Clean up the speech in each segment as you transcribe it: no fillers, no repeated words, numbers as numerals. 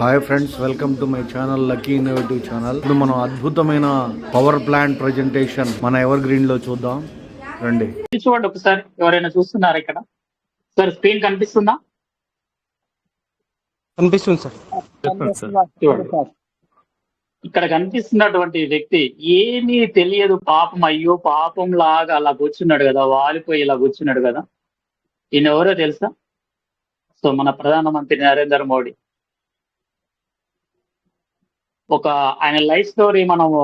Hi friends, welcome to my channel lucky innovative channel. ఇప్పుడు మనం అద్భుతమైన పవర్ ప్లాంట్ ప్రెజెంటేషన్ మన ఎవర్ గ్రీన్ లో చూద్దాం రండి. చూడండి ఒకసారి, ఎవరైనా చూస్తున్నారు ఇక్కడ? సార్ స్క్రీన్ కనిపిస్తుందా? కనిపిస్తుంది సార్. చూడండి, ఇక్కడ కనిపిస్తున్నటువంటి వ్యక్తి ఏమీ తెలియదు, పాపం, అయ్యో పాపం లాగా అలా కూర్చున్నాడు కదా, వాలిపోయి ఇలా కూర్చున్నాడు కదా. ఈయన ఎవరో తెలుసా? సో మన ప్రధానమంత్రి నరేంద్ర మోడీ. ఒక ఆయన లైఫ్ స్టోరీ మనము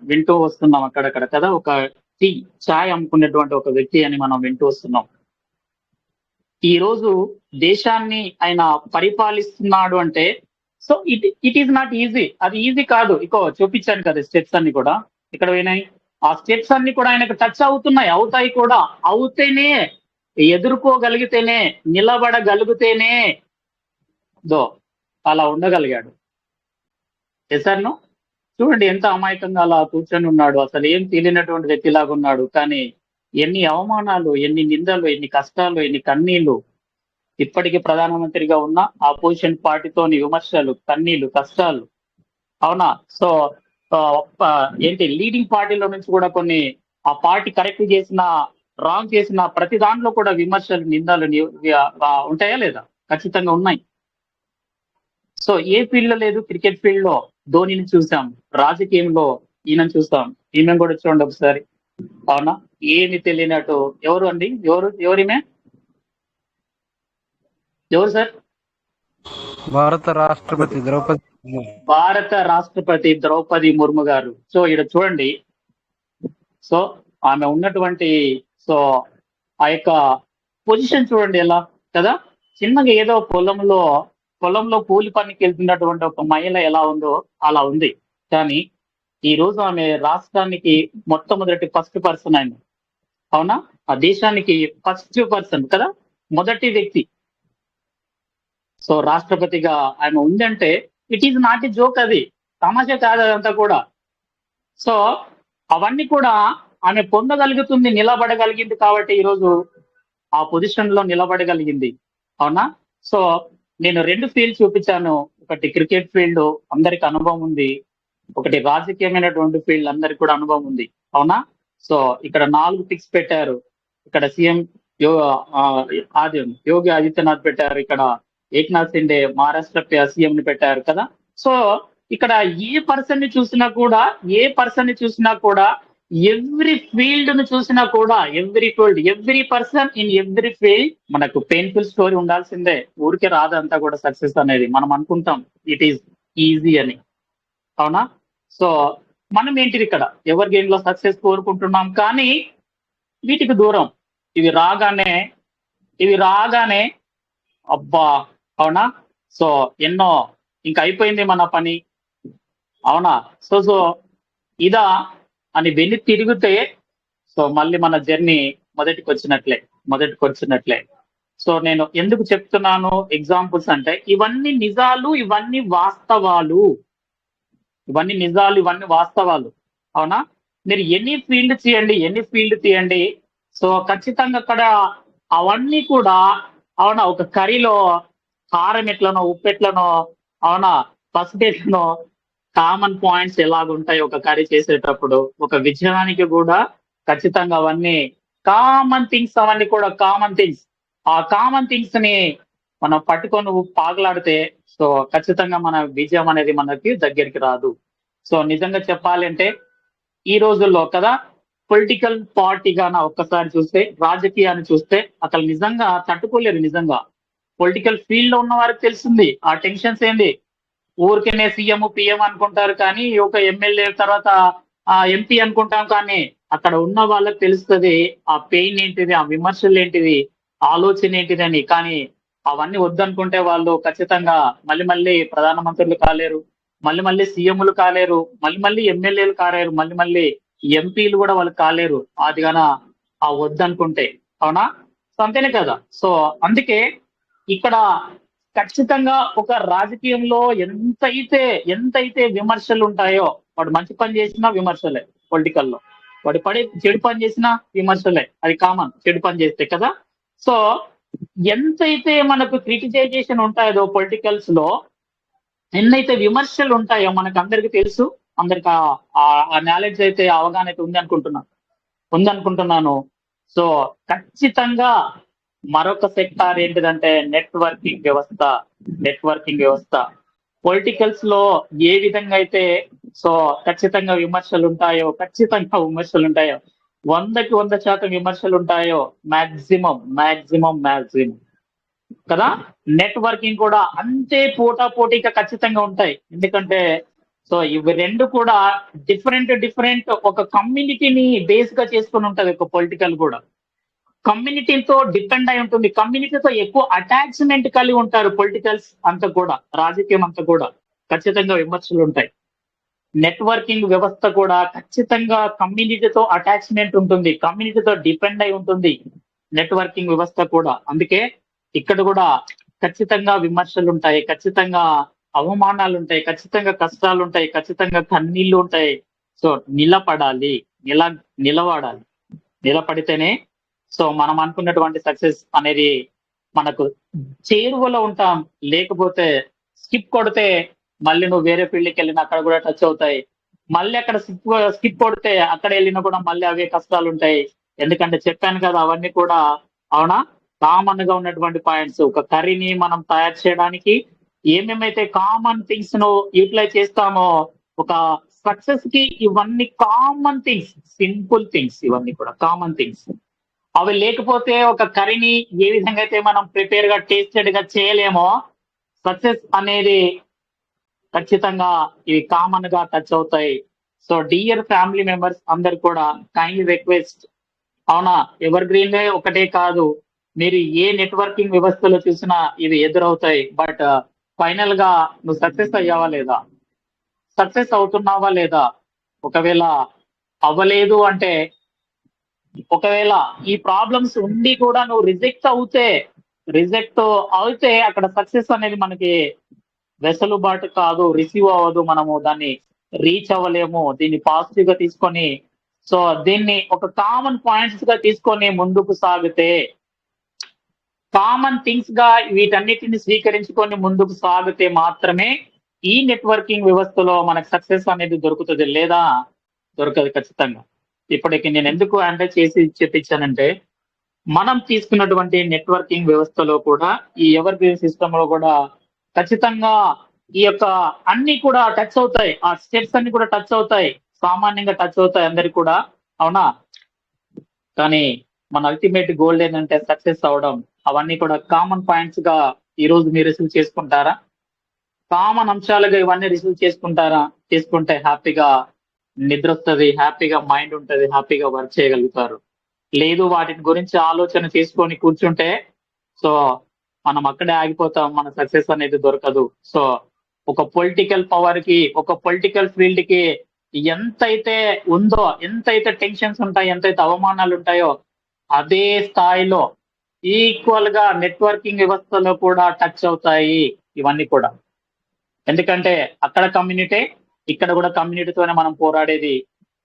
వింటూ వస్తున్నాం అక్కడక్కడ కదా. ఒక చాయ్ అమ్ముకునేటువంటి ఒక వ్యక్తి అని మనం వింటూ వస్తున్నాం. ఈ రోజు దేశాన్ని ఆయన పరిపాలిస్తున్నాడు అంటే, so it is not easy. అది ఈజీ కాదు. ఇకో చూపించాను కదా స్టెప్స్ అన్ని కూడా ఇక్కడ పోయినాయి. ఆ స్టెప్స్ అన్ని కూడా ఆయనకు టచ్ అవుతాయి కూడా. అవుతేనే, ఎదుర్కోగలిగితేనే, నిలబడగలిగితేనే అలా ఉండగలిగాడు. ఎసార్ను చూడండి, ఎంత అమాయకంగా అలా కూర్చొని ఉన్నాడు. అసలు ఏం తెలియనటువంటి వ్యక్తిలాగా ఉన్నాడు. కానీ ఎన్ని అవమానాలు, ఎన్ని నిందలు, ఎన్ని కష్టాలు, ఎన్ని కన్నీళ్లు. ఇప్పటికీ ప్రధానమంత్రిగా ఉన్న ఆపోజిషన్ పార్టీతోని విమర్శలు, కన్నీళ్లు, కష్టాలు. అవునా? సో ఏంటి, లీడింగ్ పార్టీలో నుంచి కూడా కొన్ని ఆ పార్టీ కరెక్ట్ చేసిన, రాంగ్ చేసిన ప్రతి దాంట్లో కూడా విమర్శలు, నిందలు ఉంటాయా లేదా? ఖచ్చితంగా ఉన్నాయి. సో ఏ ఫీల్డ్ లో లేదు. క్రికెట్ ఫీల్డ్ లో ధోనిని చూసాం, రాజకీయంలో ఈయనను చూస్తాం. ఈమె కూడా చూడండి ఒకసారి. అవునా? ఏమి తెలియనట్టు. ఎవరు అండి? ఎవరిమే? ఎవరు సార్? భారత రాష్ట్రపతి ద్రౌపది ముర్ము గారు. సో ఇక్కడ చూడండి, సో ఆమె ఉన్నటువంటి ఆ యొక్క పొజిషన్ చూడండి ఎలా కదా. చిన్నగా ఏదో పొలంలో కూలి పనికి వెళ్తున్నటువంటి ఒక మహిళ ఎలా ఉందో అలా ఉంది. కానీ ఈ రోజు ఆమె రాష్ట్రానికి మొట్టమొదటి ఫస్ట్ పర్సన్ ఆయన. అవునా? ఆ దేశానికి ఫస్ట్ పర్సన్ కదా, మొదటి వ్యక్తి. సో రాష్ట్రపతిగా ఆమె ఉందంటే it is not a joke. అది తమాషా కాదు అదంతా కూడా. సో అవన్నీ కూడా ఆమె పొందగలుగుతుంది, నిలబడగలిగింది కాబట్టి ఈరోజు ఆ పొజిషన్ లో నిలబడగలిగింది. అవునా? సో నేను 2 ఫీల్డ్ చూపించాను. ఒకటి క్రికెట్ ఫీల్డ్, అందరికి అనుభవం ఉంది. ఒకటి రాజకీయమైనటువంటి ఫీల్డ్, అందరికి కూడా అనుభవం ఉంది. అవునా? సో ఇక్కడ 4 పిక్స్ పెట్టారు. ఇక్కడ సీఎం యోగి ఆదిత్యనాథ్ పెట్టారు. ఇక్కడ ఏక్నాథ్ షిండే మహారాష్ట్ర సీఎం ని పెట్టారు కదా. సో ఇక్కడ ఏ పర్సన్ ని చూసినా కూడా ఎవ్రీ ఫీల్డ్ ను చూసినా కూడా, every person in every field మనకు పెయిన్ఫుల్ స్టోరీ ఉండాల్సిందే. ఊరికే రాదంతా కూడా సక్సెస్ అనేది. మనం అనుకుంటాం ఇట్ ఈస్ ఈజీ అని. అవునా? సో మనం ఏంటిది ఇక్కడ ఎవరి గేమ్ లో సక్సెస్ కోరుకుంటున్నాం, కానీ వీటికి దూరం. ఇవి రాగానే అబ్బా, అవునా, సో ఎన్నో ఇంకా అయిపోయింది మన పని. అవునా? సో ఇదా అని వెళ్లి తిరిగితే, సో మళ్ళీ మన జర్నీ మొదటికి వచ్చినట్లే. సో నేను ఎందుకు చెప్తున్నాను ఎగ్జాంపుల్స్ అంటే, ఇవన్నీ నిజాలు, ఇవన్నీ వాస్తవాలు. అవునా? మీరు ఎన్ని ఫీల్డ్ తీయండి, సో ఖచ్చితంగా అక్కడ అవన్నీ కూడా, అవునా, ఒక కర్రీలో కారం ఎట్లనో, ఉప్పు ఎట్లనో, అవునా, పసుపు ఎట్లనో, కామన్ పాయింట్స్ ఎలాగుంటాయి ఒక కర్రీ చేసేటప్పుడు, ఒక విజయానికి కూడా ఖచ్చితంగా అవన్నీ కామన్ థింగ్స్. ఆ కామన్ థింగ్స్ ని మనం పట్టుకొని పాగలాడితే, సో ఖచ్చితంగా మన విజయం అనేది మనకి దగ్గరికి రాదు. సో నిజంగా చెప్పాలంటే ఈ రోజుల్లో కదా, పొలిటికల్ పార్టీగాన ఒక్కసారి చూస్తే, రాజకీయాన్ని చూస్తే అసలు నిజంగా తట్టుకోలేరు. నిజంగా పొలిటికల్ ఫీల్డ్ లో ఉన్న వారికి తెలిసింది ఆ టెన్షన్స్ ఏంది. ఊరికేనే సీఎం, పిఎం అనుకుంటారు, కానీ ఒక ఎమ్మెల్యే తర్వాత ఆ ఎంపీ అనుకుంటాం, కానీ అక్కడ ఉన్న వాళ్ళకి తెలుస్తుంది ఆ పెయిన్ ఏంటిది, ఆ విమర్శలు ఏంటిది, ఆలోచన ఏంటిది అని. కానీ అవన్నీ వద్దనుకుంటే వాళ్ళు ఖచ్చితంగా మళ్ళీ ప్రధానమంత్రులు కాలేరు, మళ్ళీ సీఎంలు కాలేరు, మళ్ళీ ఎమ్మెల్యేలు కాలేరు, మళ్ళీ ఎంపీలు కూడా వాళ్ళు కాలేరు. అది గాన ఆ వద్దనుకుంటే. అవునా? సో అంతేనే కదా. సో అందుకే ఇక్కడ ఖచ్చితంగా ఒక రాజకీయంలో ఎంతైతే విమర్శలు ఉంటాయో, వాడు మంచి పని చేసినా విమర్శలే. పొలిటికల్లో వాడు చెడు పని చేసినా విమర్శలే. అది కామన్, చెడు పని చేస్తే కదా. సో ఎంతైతే మనకు క్రిటిసైజేషన్ ఉంటాయో పొలిటికల్స్ లో, ఎన్నైతే విమర్శలు ఉంటాయో మనకు అందరికి తెలుసు, అందరికి ఆ నాలెడ్జ్ అయితే అవగాహన అయితే ఉందనుకుంటున్నాను. సో ఖచ్చితంగా మరొక సెక్టార్ ఏంటిదంటే నెట్వర్కింగ్ వ్యవస్థ పొలిటికల్స్ లో ఏ విధంగా అయితే సో ఖచ్చితంగా విమర్శలు ఉంటాయో 100కి 100% విమర్శలు ఉంటాయో మాక్సిమం కదా, నెట్వర్కింగ్ కూడా అంతే పోటాపోటీగా ఖచ్చితంగా ఉంటాయి. ఎందుకంటే సో ఇవి రెండు కూడా డిఫరెంట్ ఒక కమ్యూనిటీని బేస్ గా చేసుకుని ఉంటది. ఒక పొలిటికల్ కూడా కమ్యూనిటీతో డిపెండ్ అయి ఉంటుంది, కమ్యూనిటీతో ఎక్కువ అటాచ్మెంట్ కలిగి ఉంటారు. పొలిటికల్స్ అంతా కూడా, రాజకీయం అంతా కూడా ఖచ్చితంగా విమర్శలు ఉంటాయి. నెట్వర్కింగ్ వ్యవస్థ కూడా ఖచ్చితంగా కమ్యూనిటీతో అటాచ్మెంట్ ఉంటుంది, కమ్యూనిటీతో డిపెండ్ అయి ఉంటుంది నెట్వర్కింగ్ వ్యవస్థ కూడా. అందుకే ఇక్కడ కూడా ఖచ్చితంగా విమర్శలు ఉంటాయి, ఖచ్చితంగా అవమానాలు ఉంటాయి, ఖచ్చితంగా కష్టాలు ఉంటాయి, ఖచ్చితంగా కన్నీళ్లు ఉంటాయి. సో నిలబడాలి, నిలబడితేనే సో మనం అనుకున్నటువంటి సక్సెస్ అనేది మనకు చేరువలో ఉంటాం. లేకపోతే స్కిప్ కొడితే మళ్ళీ నువ్వు వేరే ఫీల్డ్కి వెళ్ళినా అక్కడ కూడా టచ్ అవుతాయి, మళ్ళీ అక్కడ స్కిప్ కొడితే అక్కడ వెళ్ళినా కూడా మళ్ళీ అవే కష్టాలు ఉంటాయి. ఎందుకంటే చెప్పాను కదా, అవన్నీ కూడా అవునా కామన్ గా ఉన్నటువంటి పాయింట్స్. ఒక కర్రీని మనం తయారు చేయడానికి ఏమేమైతే కామన్ థింగ్స్ ను యూటిలైజ్ చేస్తామో, ఒక సక్సెస్ కి ఇవన్నీ కామన్ థింగ్స్, సింపుల్ థింగ్స్, ఇవన్నీ కూడా కామన్ థింగ్స్. అవి లేకపోతే ఒక కర్రీని ఏ విధంగా అయితే మనం ప్రిపేర్ గా టేస్టెడ్ గా చేయలేమో, సక్సెస్ అనేది ఖచ్చితంగా ఇవి కామన్ గా టచ్ అవుతాయి. సో డియర్ ఫ్యామిలీ మెంబర్స్ అందరు కూడా కైండ్లీ రిక్వెస్ట్, అవునా ఎవర్ గ్రీన్ ఒకటే కాదు, మీరు ఏ నెట్వర్కింగ్ వ్యవస్థలో చూసినా ఇవి ఎదురవుతాయి. బట్ ఫైనల్ గా నువ్వు సక్సెస్ అయ్యావా లేదా, సక్సెస్ అవుతున్నావా లేదా? ఒకవేళ అవ్వలేదు అంటే, ఒకవేళ ఈ ప్రాబ్లమ్స్ ఉండి కూడా నువ్వు రిజెక్ట్ అవుతే అక్కడ సక్సెస్ అనేది మనకి వెసులుబాటు కాదు, రిసీవ్ అవ్వదు, మనము దాన్ని రీచ్ అవ్వలేము. దీన్ని పాజిటివ్ గా తీసుకొని సో దీన్ని ఒక కామన్ పాయింట్స్ గా తీసుకొని ముందుకు సాగితే, కామన్ థింగ్స్ గా వీటన్నిటిని స్వీకరించుకొని ముందుకు సాగితే మాత్రమే ఈ నెట్వర్కింగ్ వ్యవస్థలో మనకు సక్సెస్ అనేది దొరుకుతుంది, లేదా దొరకదు ఖచ్చితంగా. ఇప్పటికి నేను ఎందుకు అంటే చేసి చెప్పించానంటే, మనం తీసుకున్నటువంటి నెట్వర్కింగ్ వ్యవస్థలో కూడా ఈ ఎవర్ గ్రీన్ సిస్టమ్ లో కూడా ఖచ్చితంగా ఈ యొక్క అన్ని కూడా టచ్ అవుతాయి, ఆ స్టెప్స్ అన్ని కూడా టచ్ అవుతాయి, సామాన్యంగా టచ్ అవుతాయి అందరికి కూడా, అవునా. కానీ మన అల్టిమేట్ గోల్ ఏంటంటే సక్సెస్ అవడం. అవన్నీ కూడా కామన్ పాయింట్స్ గా ఈ రోజు మీరు రిసీవ్ చేసుకుంటారా? కామన్ అంశాలుగా ఇవన్నీ రిసీవ్ చేసుకుంటే హ్యాపీగా నిద్ర వస్తుంది, హ్యాపీగా మైండ్ ఉంటుంది, హ్యాపీగా వర్క్ చేయగలుగుతారు. లేదు వాటిని గురించి ఆలోచన చేసుకొని కూర్చుంటే సో మనం అక్కడే ఆగిపోతాం, మన సక్సెస్ అనేది దొరకదు. సో ఒక పొలిటికల్ పవర్ కి, ఒక పొలిటికల్ ఫీల్డ్ కి ఎంతైతే ఉందో, ఎంతైతే టెన్షన్స్ ఉంటాయో, ఎంతైతే అవమానాలు ఉంటాయో, అదే స్థాయిలో ఈక్వల్ గా నెట్వర్కింగ్ వ్యవస్థలో కూడా టచ్ అవుతాయి ఇవన్నీ కూడా. ఎందుకంటే అక్కడ కమ్యూనిటీ, ఇక్కడ కూడా కమ్యూనిటీతోనే మనం పోరాడేది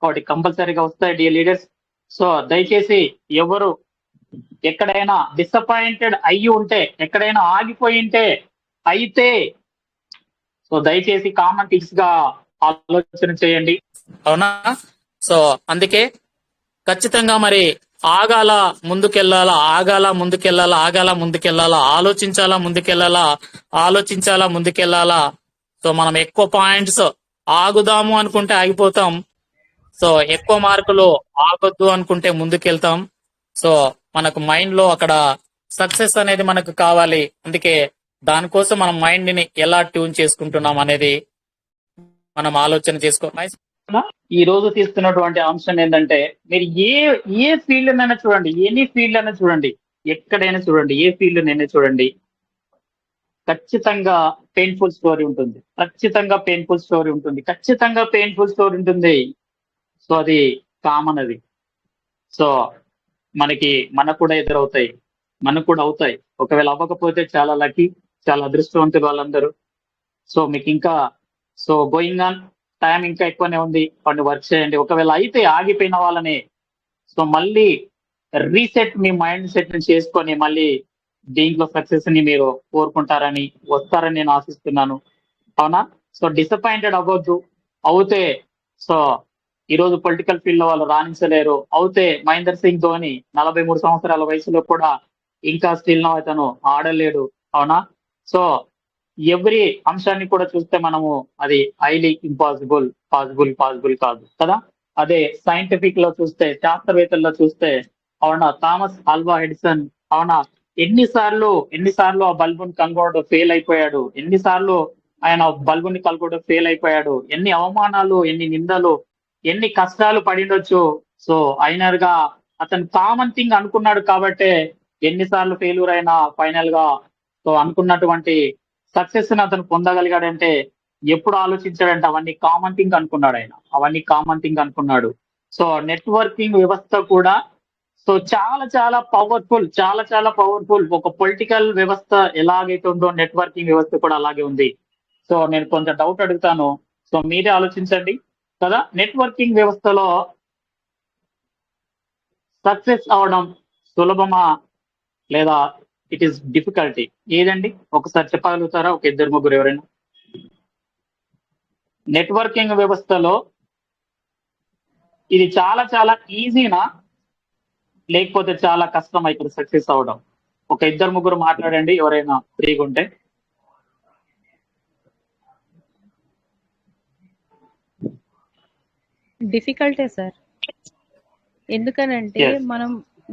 కాబట్టి కంపల్సరీగా వస్తాయి డియర్ లీడర్స్. సో దయచేసి ఎవరు ఎక్కడైనా డిసప్పాయింటెడ్ అయ్యి ఉంటే, ఎక్కడైనా ఆగిపోయి ఉంటే అయితే సో దయచేసి కామన్ థింగ్స్ గా ఆలోచన చేయండి, అవునా. సో అందుకే ఖచ్చితంగా మరి ఆగాల ముందుకెళ్ళాలా, ఆలోచించాలా ముందుకెళ్ళాలా. సో మనం ఎక్కువ పాయింట్స్ ఆగుదాము అనుకుంటే ఆగిపోతాం, సో ఎక్కువ మార్కులు ఆగొద్దు అనుకుంటే ముందుకెళ్తాం. సో మనకు మైండ్ లో అక్కడ సక్సెస్ అనేది మనకు కావాలి. అందుకే దానికోసం మనం మైండ్ ని ఎలా ట్యూన్ చేసుకుంటున్నాం అనేది మనం ఆలోచన చేసుకోవాలి. ఈ రోజు తీసుకున్నటువంటి అంశం ఏంటంటే, మీరు ఏ ఫీల్డ్ అయినా చూడండి, ఎనీ ఫీల్డ్ అయినా చూడండి, ఎక్కడైనా చూడండి, ఏ ఫీల్డ్ అయినా చూడండి, ఖచ్చితంగా పెయిన్ఫుల్ స్టోరీ ఉంటుంది, ఖచ్చితంగా పెయిన్ఫుల్ స్టోరీ ఉంటుంది. సో అది కామన్ అది. సో మనకు కూడా ఎదురవుతాయి, మనకు కూడా అవుతాయి. ఒకవేళ అవ్వకపోతే చాలా లక్కీ, చాలా అదృష్టవంతులు వాళ్ళందరూ. సో మీకు ఇంకా సో గోయింగ్ ఆన్ టైం ఇంకా ఎక్కువనే ఉంది, వాటిని వర్క్ చేయండి. ఒకవేళ అయితే ఆగిపోయిన వాళ్ళని సో మళ్ళీ రీసెట్, మీ మైండ్ సెట్ ని చేసుకొని మళ్ళీ దీంట్లో సక్సెస్ ని మీరు కోరుకుంటారని, వస్తారని నేను ఆశిస్తున్నాను. అవునా? సో డిసప్పాయింటెడ్ అవ్వద్దు. అవుతే సో ఈరోజు పొలిటికల్ ఫీల్డ్ లో వాళ్ళు రాణించలేరు. అవుతే మహేందర్ సింగ్ ధోని 43 సంవత్సరాల వయసులో కూడా ఇంకా స్టిల్ నౌ అతను ఆడలేడు. అవునా? సో ఎవ్రీ అంశాన్ని కూడా చూస్తే మనము అది హైలీ ఇంపాసిబుల్, పాసిబుల్ కాదు కదా. అదే సైంటిఫిక్ లో చూస్తే, శాస్త్రవేత్తల్లో చూస్తే, అవునా, థామస్ ఆల్వా ఎడిసన్, అవునా, ఎన్నిసార్లు ఆ బల్బుని కనుగొనడం ఫెయిల్ అయిపోయాడు, ఎన్నిసార్లు ఆయన బల్బుని కనుగొనడం ఫెయిల్ అయిపోయాడు, ఎన్ని అవమానాలు, ఎన్ని నిందలు, ఎన్ని కష్టాలు పడిండొచ్చు. సో అయినర్ గా అతను కామన్ థింగ్ అనుకున్నాడు కాబట్టే ఎన్నిసార్లు ఫెయిల్యూర్ అయినా ఫైనల్ గా సో అనుకున్నటువంటి సక్సెస్ ని అతను పొందగలిగాడంటే ఎప్పుడు ఆలోచించాడంటే అవన్నీ కామన్ థింగ్ అనుకున్నాడు ఆయన. అవన్నీ కామన్ థింగ్ అనుకున్నాడు. సో నెట్వర్కింగ్ వ్యవస్థ కూడా సో చాలా పవర్ఫుల్. ఒక పొలిటికల్ వ్యవస్థ ఎలాగైతే ఉందో నెట్వర్కింగ్ వ్యవస్థ కూడా అలాగే ఉంది. సో నేను కొంచెం డౌట్ అడుగుతాను. సో మీరే ఆలోచించండి కదా. నెట్వర్కింగ్ వ్యవస్థలో సక్సెస్ అవడం సులభమా లేదా ఇట్ ఈస్ డిఫికల్టీ? ఏదండి ఒకసారి చెప్పగలుగుతారా? ఒక ఇద్దరు ముగ్గురు ఎవరైనా. నెట్వర్కింగ్ వ్యవస్థలో ఇది చాలా ఈజీనా లేకపోతే చాలా కష్టమా ఇక్కడ సక్సెస్ అవడం? ఒక ఇద్దరు ముగ్గురు మాట్లాడండి ఎవరైనా ఫ్రీగా ఉంటే. డిఫికల్టే సార్. ఎందుకనంటే Yes.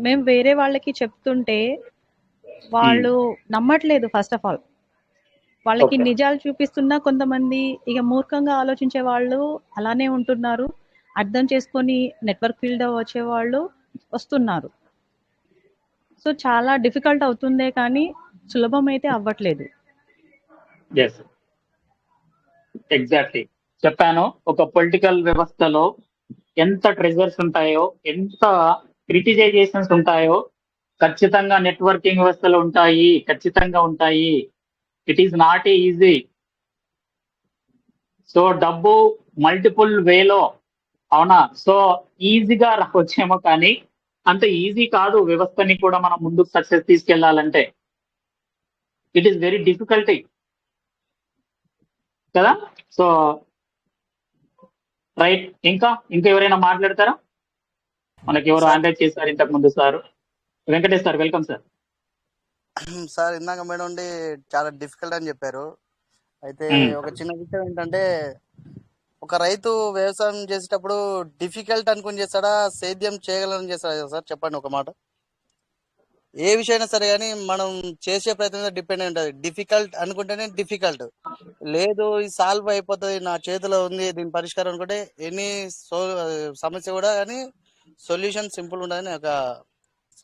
మేము వేరే వాళ్ళకి చెప్తుంటే వాళ్ళు నమ్మట్లేదు. ఫస్ట్ ఆఫ్ ఆల్ వాళ్ళకి Okay. నిజాలు చూపిస్తున్నా కొంతమంది ఇక మూర్ఖంగా ఆలోచించే వాళ్ళు అలానే ఉంటున్నారు. అర్థం చేసుకొని నెట్వర్క్ ఫీల్డ్ వచ్చే వాళ్ళు వస్తున్నారు. సో చాలా డిఫికల్ట్ అవుతుందే కానీ సులభం అయితే అవ్వట్లేదు. Yes. ఎగ్జాక్ట్లీ చెప్పాను. ఒక పొలిటికల్ వ్యవస్థలో ఎంత ట్రెజర్స్ ఉంటాయో, ఎంత క్రిటిసైజేషన్స్ ఉంటాయో ఖచ్చితంగా నెట్వర్కింగ్ వ్యవస్థలో ఉంటాయి. ఖచ్చితంగా ఉంటాయి. It is not easy. So డబ్బు మల్టిపుల్ వేలో, అవునా, సో ఈజీగా రావచ్చేమో కానీ అంత ఈజీ కాదు వ్యవస్థని కూడా మనం ముందుకు సక్సెస్ తీసుకెళ్లాలంటే. ఇట్ ఈస్ వెరీ డిఫికల్టీ కదా. So right. ఇంకా ఎవరైనా మాట్లాడతారా? మనకి ఎవరు సార్ ఆన్లైన్ చేశారు ఇంతకు ముందు sir. Venkatesh sir, welcome sir. Sir ఇందాక మేడం ఉండి చాలా డిఫికల్ట్ అని చెప్పారు. అయితే ఒక చిన్న విషయం ఏంటంటే, ఒక రైతు వ్యవసాయం చేసేటప్పుడు డిఫికల్ట్ అనుకుని చేస్తాడా, సేద్యం చేయగలని చేస్తాడా సార్? చెప్పండి ఒక మాట. ఏ విషయమైనా సరే కానీ మనం చేసే ప్రయత్నం మీద డిపెండ్ అయి ఉంటుంది. డిఫికల్ట్ అనుకుంటేనే డిఫికల్ట్, లేదు ఇది సాల్వ్ అయిపోతుంది నా చేతిలో ఉంది దీని పరిష్కారం అనుకుంటే ఎనీ సమస్య కూడా కానీ సొల్యూషన్ సింపుల్ ఉండదని ఒక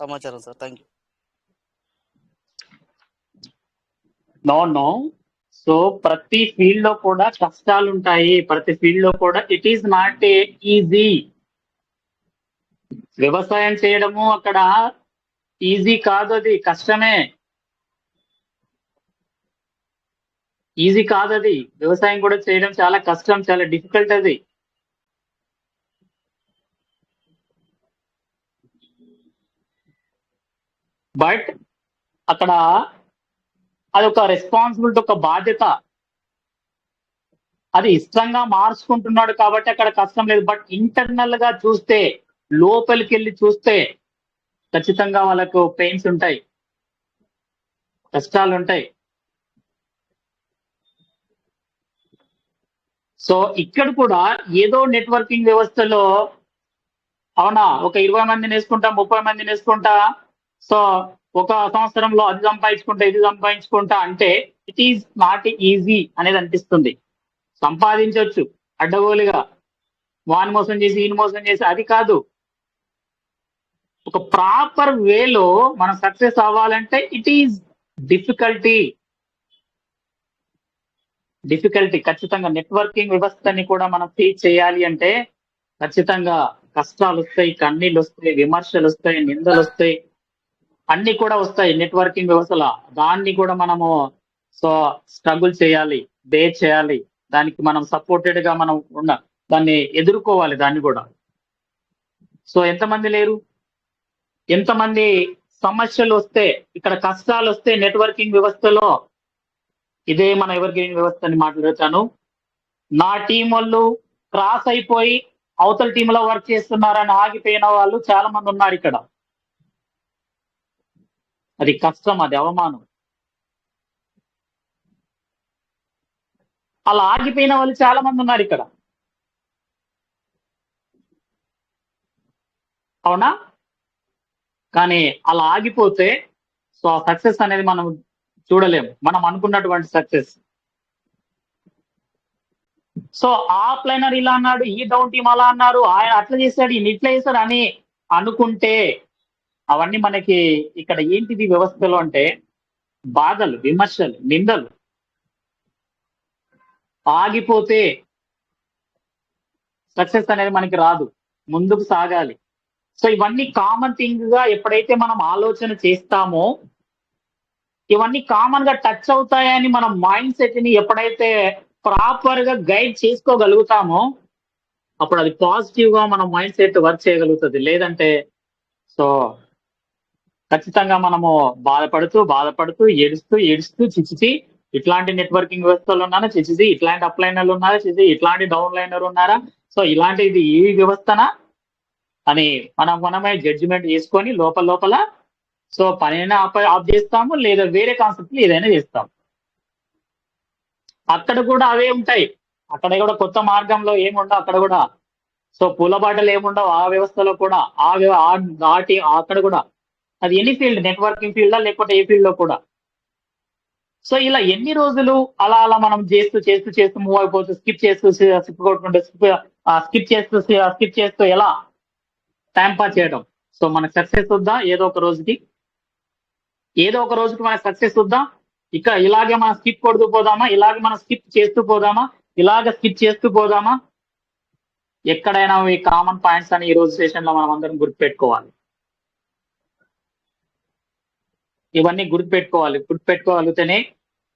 సమాచారం sir. Thank you. No. So ప్రతి ఫీల్డ్ లో కూడా కష్టాలు ఉంటాయి. ప్రతి ఫీల్డ్ లో కూడా it is not a easy. వ్యవసాయం చేయడము అక్కడ ఈజీ కాదు, అది కష్టమే. ఈజీ కాదు అది. వ్యవసాయం కూడా చేయడం చాలా కష్టం, చాలా డిఫికల్ట్ అది. బట్ అక్కడ అదొక రెస్పాన్సిబిలిటీ, ఒక బాధ్యత. అది ఇష్టంగా మార్చుకుంటున్నాడు కాబట్టి అక్కడ కష్టం లేదు. బట్ ఇంటర్నల్ గా చూస్తే, లోపలికి వెళ్ళి చూస్తే ఖచ్చితంగా వాళ్ళకు పెయిన్స్ ఉంటాయి, కష్టాలు ఉంటాయి. సో ఇక్కడ కూడా ఏదో నెట్వర్కింగ్ వ్యవస్థలో, అవునా, ఒక 20 మందిని వేసుకుంటా, 30 మందిని వేసుకుంటా, సో ఒక సంవత్సరంలో అది సంపాదించుకుంటా, ఇది సంపాదించుకుంటా అంటే ఇట్ ఈజ్ నాట్ ఈజీ అనేది అనిపిస్తుంది. సంపాదించవచ్చు అడ్డగోలుగా, వాని మోసం చేసి ఈయన మోసం చేసి, అది కాదు. ఒక ప్రాపర్ వేలో మనం సక్సెస్ అవ్వాలంటే ఇట్ ఈజ్ డిఫికల్టీ. ఖచ్చితంగా నెట్వర్కింగ్ వ్యవస్థని కూడా మనం ఫేస్ చేయాలి అంటే ఖచ్చితంగా కష్టాలు వస్తాయి, కన్నీళ్ళు వస్తాయి, విమర్శలు వస్తాయి, నిందలు వస్తాయి, అన్ని కూడా వస్తాయి నెట్వర్కింగ్ వ్యవస్థలో. దాన్ని కూడా మనము సో స్ట్రగుల్ చేయాలి, బేర్ చేయాలి. దానికి మనం సపోర్టెడ్ గా మనం దాన్ని ఎదుర్కోవాలి. దాన్ని కూడా సో ఎంతమంది లేరు, ఎంతమంది సమస్యలు వస్తే, ఇక్కడ కష్టాలు వస్తే నెట్వర్కింగ్ వ్యవస్థలో ఇదే మన ఎవర్ గ్రీన్ వ్యవస్థ అని మాట్లాడుతాను. నా టీం వాళ్ళు క్రాస్ అయిపోయి అవతల టీంలో వర్క్ చేస్తున్నారని ఆగిపోయిన వాళ్ళు చాలా మంది ఉన్నారు ఇక్కడ. అది కష్టం, అది అవమానం. అలా ఆగిపోయిన వాళ్ళు చాలా మంది ఉన్నారు ఇక్కడ. అవునా? కానీ అలా ఆగిపోతే సో ఆ సక్సెస్ అనేది మనం చూడలేము, మనం అనుకున్నటువంటి సక్సెస్. సో ఆ ప్లేనర్ ఇలా అన్నాడు, ఈ డౌన్ టీం అలా అన్నారు, ఆయన అట్లా చేశాడు, ఈయన ఇట్లా చేశాడు అని అనుకుంటే అవన్నీ మనకి ఇక్కడ ఏంటిది వ్యవస్థలో అంటే బాధలు, విమర్శలు, నిందలు. ఆగిపోతే సక్సెస్ అనేది మనకి రాదు, ముందుకు సాగాలి. సో ఇవన్నీ కామన్ థింగ్ గా ఎప్పుడైతే మనం ఆలోచన చేస్తామో, ఇవన్నీ కామన్ గా టచ్ అవుతాయని మన మైండ్ సెట్ ని ఎప్పుడైతే ప్రాపర్ గా గైడ్ చేసుకోగలుగుతామో, అప్పుడు అది పాజిటివ్ గా మన మైండ్ సెట్ వర్క్ చేయగలుగుతుంది. లేదంటే సో ఖచ్చితంగా మనము బాధపడుతూ ఏడుస్తూ చిచ్చిచి ఇట్లాంటి నెట్వర్కింగ్ వ్యవస్థలు ఉన్నారా, చిచ్చిచి ఇట్లాంటి అప్ లైనర్లు ఉన్నారా, చిచ్చి ఇట్లాంటి డౌన్ లైనర్ ఉన్నారా, సో ఇలాంటిది ఈ వ్యవస్థనా అని మనమే జడ్జిమెంట్ చేసుకొని లోపల సో పనైనా ఆఫ్ చేస్తాము, లేదా వేరే కాన్సెప్ట్ ఏదైనా చేస్తాము. అక్కడ కూడా అవే ఉంటాయి, అక్కడ కూడా కొత్త మార్గంలో ఏముండవు అక్కడ కూడా. సో పూలబాటలు ఏముండవు ఆ వ్యవస్థలో కూడా, అక్కడ కూడా. అది ఎనీ ఫీల్డ్, నెట్వర్కింగ్ ఫీల్డా లేకపోతే ఏ ఫీల్డ్ లో కూడా. సో ఇలా ఎన్ని రోజులు అలా మనం చేస్తూ మూవ్ అయిపోతూ స్కిప్ చేస్తూ ఎలా టైం పాస్ చేయడం. సో మనకు సక్సెస్ వద్దా ఏదో ఒక రోజుకి మనకు సక్సెస్ వద్దా? ఇలాగే మనం స్కిప్ కొడుతూ పోదామా, ఇలాగే మనం స్కిప్ చేస్తూ పోదామా? ఎక్కడైనా ఈ కామన్ పాయింట్స్ అని ఈ రోజు సెషన్ లో మనం అందరం గుర్తుపెట్టుకోవాలి. ఇవన్నీ గుర్తుపెట్టుకోగలిగితేనే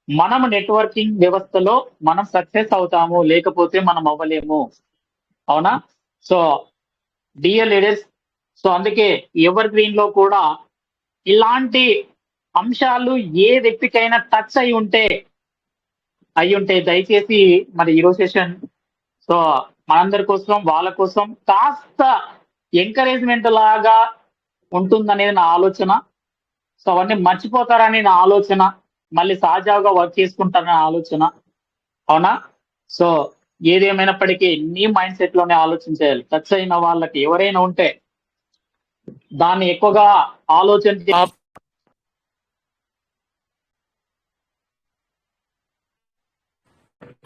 మనం నెట్వర్కింగ్ వ్యవస్థలో మనం సక్సెస్ అవుతాము, లేకపోతే మనం అవ్వలేము. అవునా? సో డియర్ లీడర్స్, సో అందుకే ఎవర్ గ్రీన్ లో కూడా ఇలాంటి అంశాలు ఏ వ్యక్తికైనా టచ్ అయి ఉంటే దయచేసి మరి ఈరోజు సెషన్ సో మనందరి కోసం, వాళ్ళ కోసం కాస్త ఎంకరేజ్మెంట్ లాగా ఉంటుందనేది నా ఆలోచన. సో అవన్నీ మర్చిపోతారని నా ఆలోచన, మళ్ళీ సహజంగా వర్క్ చేసుకుంటారని ఆలోచన. అవునా? సో ఏదేమైనప్పటికీ నీ మైండ్ సెట్ లోనే ఆలోచించాలి. టచ్ అయిన వాళ్ళకి ఎవరైనా ఉంటే దాన్ని ఎక్కువగా ఆలోచన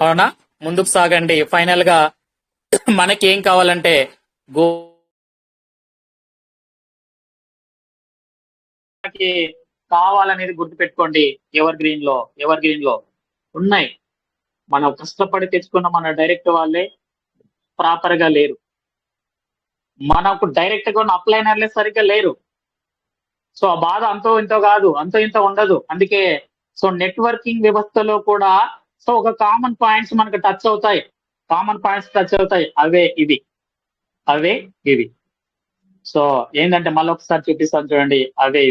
అవునా, ముందుకు సాగండి. ఫైనల్ గా మనకి ఏం కావాలంటే కావాలనేది గుర్తుపెట్టుకోండి. ఎవర్ గ్రీన్ లో ఉన్నాయి. మనం కష్టపడి తెచ్చుకున్న మన డైరెక్ట్ వాళ్ళే ప్రాపర్ గా లేరు, మనకు డైరెక్ట్ గా ఉన్న అప్లైనర్లే సరిగ్గా లేరు. సో ఆ బాధ అంతో ఇంత ఉండదు. అందుకే సో నెట్వర్కింగ్ వ్యవస్థలో కూడా సో ఒక కామన్ పాయింట్స్ మనకు టచ్ అవుతాయి, అవే ఇవి. సో ఏంటంటే మళ్ళీ ఒకసారి చూపిస్తాను చూడండి, అవే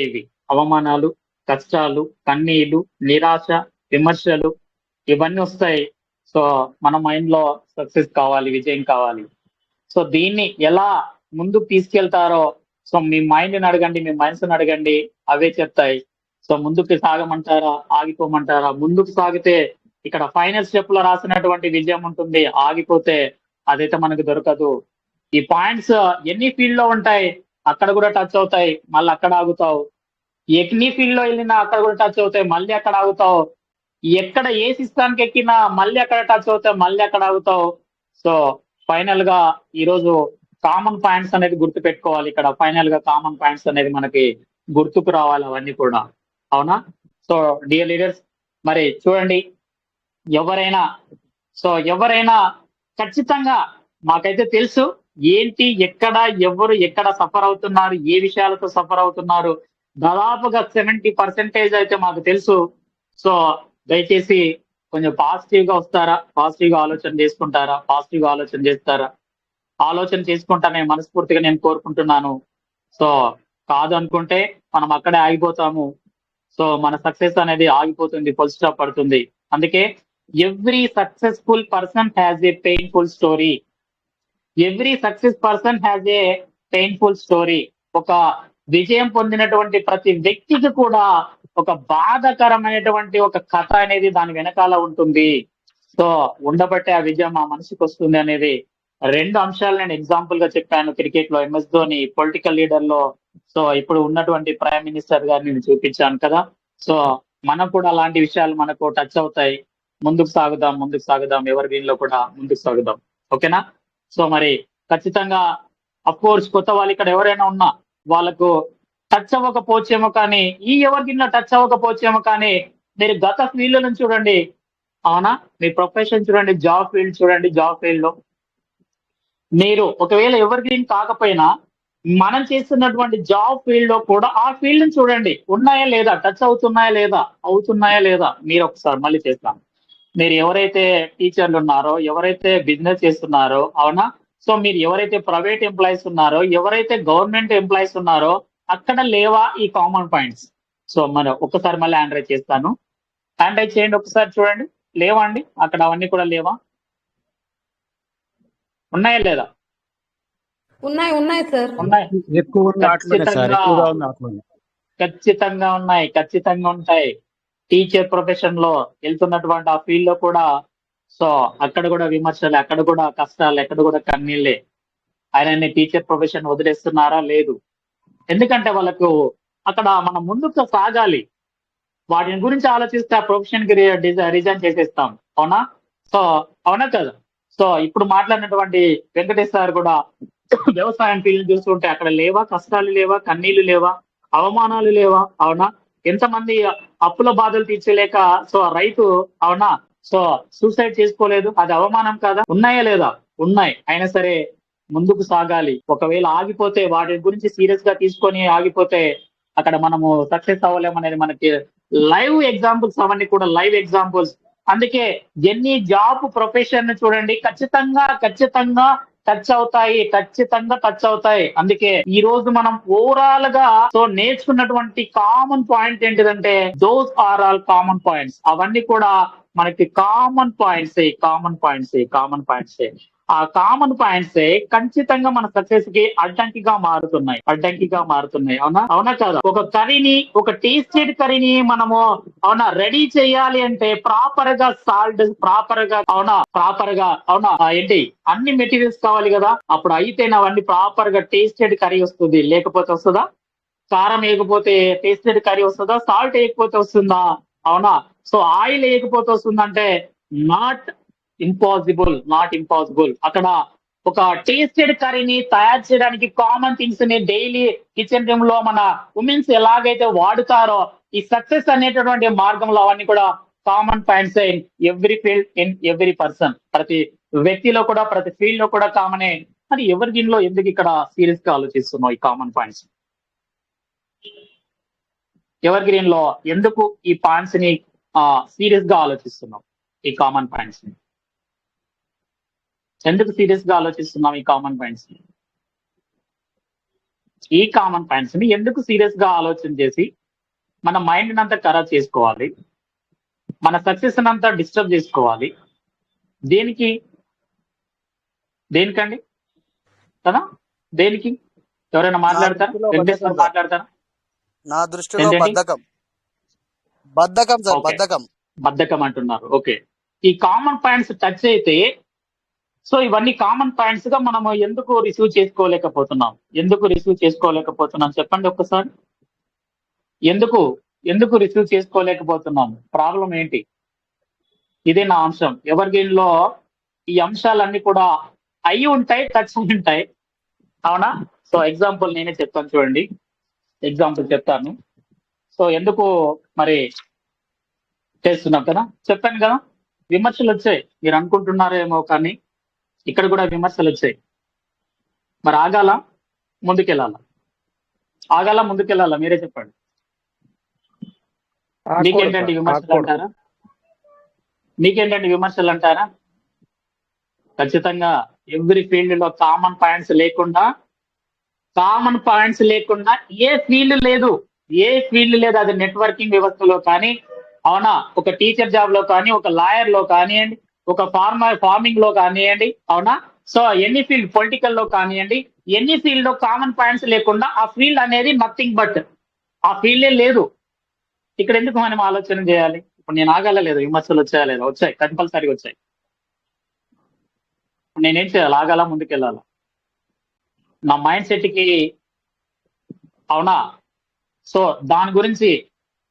ఇవి అవమానాలు, కష్టాలు, కన్నీళ్లు, నిరాశ, విమర్శలు ఇవన్నీ వస్తాయి. సో మన మైండ్ లో సక్సెస్ కావాలి, విజయం కావాలి. సో దీన్ని ఎలా ముందుకు తీసుకెళ్తారో సో మీ మైండ్ని అడగండి, మీ మనసుని అడగండి, అవే చెప్తాయి. సో ముందుకు సాగమంటారా, ఆగిపోమంటారా? ముందుకు సాగితే ఇక్కడ ఫైనల్ స్టెప్ లో రాసినటువంటి విజయం ఉంటుంది, ఆగిపోతే అదైతే మనకు దొరకదు. ఈ పాయింట్స్ ఎన్ని ఫీల్డ్ లో ఉంటాయి, అక్కడ కూడా టచ్ అవుతాయి, మళ్ళీ అక్కడ ఆగుతావు. ఎన్ని ఫీల్డ్ లో వెళ్ళినా అక్కడ కూడా టచ్ అవుతాయి, మళ్ళీ అక్కడ ఆగుతావు. ఎక్కడ ఏ సిస్టానికి ఎక్కినా మళ్ళీ అక్కడ టచ్ అవుతాయి, మళ్ళీ అక్కడ ఆగుతావు. సో ఫైనల్ గా ఈరోజు కామన్ పాయింట్స్ అనేది గుర్తు పెట్టుకోవాలి. ఇక్కడ ఫైనల్ గా కామన్ పాయింట్స్ అనేది మనకి గుర్తుకు రావాలి, అవన్నీ కూడా. అవునా? సో డియర్ లీడర్స్, మరి చూడండి, ఎవరైనా ఖచ్చితంగా మాకైతే తెలుసు ఏంటి, ఎవరు ఎక్కడ సఫర్ అవుతున్నారు, ఏ విషయాలతో సఫర్ అవుతున్నారు. దాదాపుగా 70% అయితే మాకు తెలుసు. సో దయచేసి కొంచెం పాజిటివ్ గా వస్తారా, పాజిటివ్ గా ఆలోచన చేసుకుంటారా, పాజిటివ్ గా ఆలోచన చేస్తారా? ఆలోచన చేసుకుంటానే మనస్ఫూర్తిగా నేను కోరుకుంటున్నాను. సో కాదు అనుకుంటే మనం అక్కడే ఆగిపోతాము. సో మన సక్సెస్ అనేది ఆగిపోతుంది, ఫుల్ స్టాప్ పడుతుంది. అందుకే every successful person has a painful story. Every success person has a painful story. ఒక విజయం పొందినటువంటి ప్రతి వ్యక్తికి కూడా ఒక బాధాకరమైనటువంటి ఒక కథ అనేది దాని వెనకాల ఉంటుంది. సో ఉండబట్టే ఆ విజయం మా మనసుకు వస్తుంది అనేది 2 అంశాలు నేను ఎగ్జాంపుల్ గా చెప్పాను. క్రికెట్ లో MS ధోని, పొలిటికల్ లీడర్ లో సో ఇప్పుడు ఉన్నటువంటి ప్రైమ్ మినిస్టర్ గారిని నేను చూపించాను కదా. సో మనకు కూడా అలాంటి విషయాలు మనకు టచ్ అవుతాయి. ముందుకు సాగుదాం, ఎవరి గ్రీన్ లో కూడా ముందుకు సాగుదాం. ఓకేనా? సో మరి ఖచ్చితంగా అఫ్ కోర్స్ కొత్త వాళ్ళు ఇక్కడ ఎవరైనా ఉన్నా వాళ్ళకు టచ్ అవ్వకపోవచ్చేమో, కానీ ఈ ఎవరి గ్రీన్ లో టచ్ అవ్వకపోవచ్చేమో, కానీ మీరు గత ఫీల్డ్లను చూడండి. అవునా? మీ ప్రొఫెషన్ చూడండి, జాబ్ ఫీల్డ్ లో మీరు ఒకవేళ ఎవర్ గ్రీన్ కాకపోయినా మనం చేస్తున్నటువంటి జాబ్ ఫీల్డ్ లో కూడా ఆ ఫీల్డ్ ని చూడండి, ఉన్నాయా లేదా, టచ్ అవుతున్నాయా లేదా. మీరు ఒకసారి మళ్ళీ చేస్తాం. మీరు ఎవరైతే టీచర్లు ఉన్నారో, ఎవరైతే బిజినెస్ చేస్తున్నారో, అవునా, సో మీరు ఎవరైతే ప్రైవేట్ ఎంప్లాయీస్ ఉన్నారో, ఎవరైతే గవర్నమెంట్ ఎంప్లాయీస్ ఉన్నారో, అక్కడ లేవా ఈ కామన్ పాయింట్స్? సో మనం ఒకసారి మళ్ళీ హ్యాండ్ రైజ్ చేస్తాను. హ్యాండ్ రైజ్ చేయండి ఒకసారి, చూడండి. లేవా అండి అక్కడ? అవన్నీ కూడా లేవా? ఉన్నాయా లేదా? ఉన్నాయి సార్. ఉన్నాయి. ఎక్కువ ఉంది ఆటలోనే సార్, ఎక్కువగా ఉంది ఆటలోనే. ఖచ్చితంగా ఉంటాయి. టీచర్ ప్రొఫెషన్ లో వెళ్తున్నటువంటి ఆ ఫీల్డ్ లో కూడా సో అక్కడ కూడా విమర్శలు, అక్కడ కూడా కష్టాలు, అక్కడ కూడా కన్నీళ్ళే. ఆయన టీచర్ ప్రొఫెషన్ వదిలేస్తున్నారా? లేదు. ఎందుకంటే వాళ్ళకు అక్కడ మనం ముందుకు సాగాలి. వాటిని గురించి ఆలోచిస్తే ఆ ప్రొఫెషన్ కి రిజైన్ చేసేస్తాం. అవునా? సో అవునా కదా? సో ఇప్పుడు మాట్లాడినటువంటి వెంకటేష్ సార్ కూడా వ్యవసాయం ఫీల్డ్ చూస్తుంటే అక్కడ లేవా కష్టాలు, లేవా కన్నీళ్లు, లేవా అవమానాలు, లేవా? అవునా? ఎంతమంది అప్పుల బాధలు తీర్చలేక సో రైతు, అవునా, సో సూసైడ్ చేసుకోలేదు. అది అవమానం కాదా? ఉన్నాయా లేదా? ఉన్నాయి. అయినా సరే ముందుకు సాగాలి. ఒకవేళ ఆగిపోతే, వాటి గురించి సీరియస్ గా తీసుకొని ఆగిపోతే అక్కడ మనము సక్సెస్ అవ్వలేమనేది మనకి లైవ్ ఎగ్జాంపుల్స్, అవన్నీ కూడా లైవ్ ఎగ్జాంపుల్స్. అందుకే ఎన్ని జాబ్ ప్రొఫెషన్ చూడండి, ఖచ్చితంగా టచ్ అవుతాయి. అందుకే ఈ రోజు మనం ఓవరాల్ గా సో నేర్చుకున్నటువంటి కామన్ పాయింట్ ఏంటిదంటే, those are all common points. అవన్నీ కూడా మనకి కామన్ పాయింట్స్. ఆ కామన్ పాయింట్స్ ఖచ్చితంగా మన సక్సెస్ కి అడ్డంకిగా మారుతున్నాయి. అవునా కదా? ఒక కర్రీని, ఒక టేస్టెడ్ కర్రీని మనము అవునా రెడీ చేయాలి అంటే ప్రాపర్ గా సాల్ట్, ప్రాపర్ గా ఏంటి అన్ని మెటీరియల్స్ కావాలి కదా. అప్పుడు అయితేనే అవన్నీ ప్రాపర్ గా టేస్టెడ్ కర్రీ వస్తుంది. లేకపోతే వస్తుందా? కారం వేయకపోతే టేస్టెడ్ కర్రీ వస్తుందా? సాల్ట్ వేయకపోతే వస్తుందా? అవునా? సో ఆయిల్ వేయకపోతే వస్తుందంటే నాట్ ఇంపాసిబుల్. అక్కడ ఒక టేస్టెడ్ కర్రీని తయారు చేయడానికి కామన్ థింగ్స్ ని డైలీ కిచెన్ రూమ్ లో మన ఉమెన్స్ ఎలాగైతే వాడుతారో, ఈ సక్సెస్ అనేటటువంటి మార్గంలో అవన్నీ కూడా common points in every field, in every person. ప్రతి వ్యక్తిలో కూడా, ప్రతి ఫీల్డ్ లో కూడా కామనే. మరి ఎవరి దీనిలో ఎందుకు ఇక్కడ సీరియస్ గా ఆలోచిస్తున్నావు ఈ కామన్ పాయింట్స్? ఎవర్ గ్రీన్ లో ఎందుకు ఈ పాయింట్స్ ని సీరియస్ గా ఆలోచిస్తున్నావు? ఈ కామన్ పాయింట్స్ ని ఎందుకు సీరియస్ గా ఆలోచిస్తున్నాం? ఈ కామన్ పాయింట్స్ ని ఎందుకు సీరియస్ గా ఆలోచన చేసి మన మైండ్ అంతా ఖరాబ్ చేసుకోవాలి, మన సక్సెస్ అంతా డిస్టర్బ్ చేసుకోవాలి? దేనికండి కదా? దేనికి? ఎవరైనా మాట్లాడతారా? వెంకటేశ్వర మాట్లాడతారా? నా దృష్టిలో బద్ధకం సార్. బద్ధకం అంటున్నారు. ఓకే. ఈ కామన్ పాయింట్స్ టచ్ అయితే సో ఇవన్నీ కామన్ పాయింట్స్ గా మనము ఎందుకు రిసీవ్ చేసుకోలేకపోతున్నాం? చెప్పండి ఒక్కసారి. ఎందుకు రిసీవ్ చేసుకోలేకపోతున్నాం? ప్రాబ్లం ఏంటి? ఇదే నా అంశం. ఎవర్ గ్రీన్ లో ఈ అంశాలన్నీ కూడా అయి ఉంటాయి, టచ్ అయి ఉంటాయి. అవునా? సో ఎగ్జాంపుల్ నేనే చెప్తాను చూడండి. చెప్తాను. సో ఎందుకు మరి చేస్తున్నాం కదా, చెప్పాను కదా. విమర్శలు వచ్చాయి, మీరు అనుకుంటున్నారేమో, కానీ ఇక్కడ కూడా విమర్శలు వచ్చాయి. మరి ఆగాల ముందుకెళ్ళాలా? మీరే చెప్పండి. మీకేంటండి విమర్శలు అంటారా? ఖచ్చితంగా ఎవ్రీ ఫీల్డ్ లో కామన్ పాయింట్స్ లేకుండా ఏ ఫీల్డ్ లేదు. ఏ ఫీల్డ్ లేదు, అది నెట్వర్కింగ్ వ్యవస్థలో కానీ, అవునా, ఒక టీచర్ జాబ్ లో కానీ, ఒక లాయర్ లో కానివ్వండి, ఒక ఫార్మింగ్ లో కానివ్వండి, అవునా. సో ఎనీ ఫీల్డ్, పొలిటికల్ లో కానివ్వండి, ఎన్ని ఫీల్డ్ లో కామన్ పాయింట్స్ లేకుండా ఆ ఫీల్డ్ అనేది నథింగ్ బట్ ఆ ఫీల్డే లేదు. ఇక్కడ ఎందుకు మనం ఆలోచన చేయాలి? ఇప్పుడు నేను ఆగలేదు, విమర్శలు వచ్చాయా లేదా? వచ్చాయి, కంపల్సరీగా వచ్చాయి. నేనేం చేయాలి? ఆగాల, ముందుకెళ్ళాలా? నా మైండ్ సెట్ కి, అవునా, సో దాని గురించి